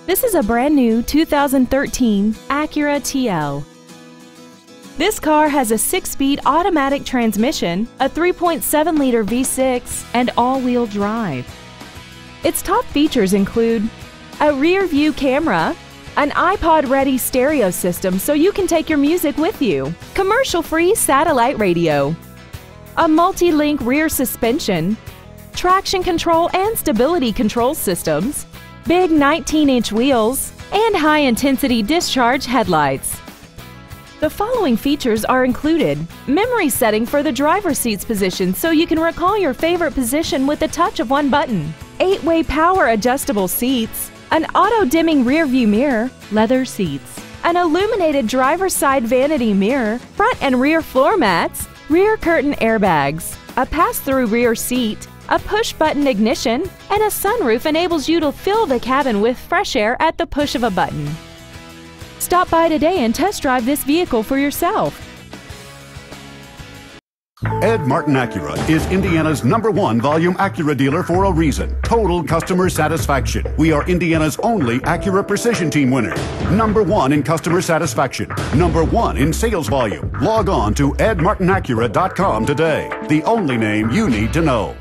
This is a brand new 2013 Acura TL. This car has a 6-speed automatic transmission, a 3.7-liter V6, and all-wheel drive. Its top features include a rear-view camera, an iPod-ready stereo system so you can take your music with you, commercial-free satellite radio, a multi-link rear suspension, traction control and stability control systems, big 19-inch wheels, and high-intensity discharge headlights. The following features are included: memory setting for the driver's seat's position so you can recall your favorite position with the touch of one button, 8-way power adjustable seats, an auto-dimming rear-view mirror, leather seats, an illuminated driver's side vanity mirror, front and rear floor mats, rear curtain airbags, a pass-through rear seat, a push-button ignition, and a sunroof enables you to fill the cabin with fresh air at the push of a button. Stop by today and test drive this vehicle for yourself. Ed Martin Acura is Indiana's #1 volume Acura dealer for a reason. Total customer satisfaction. We are Indiana's only Acura Precision Team winner. #1 in customer satisfaction. #1 in sales volume. Log on to edmartinacura.com today. The only name you need to know.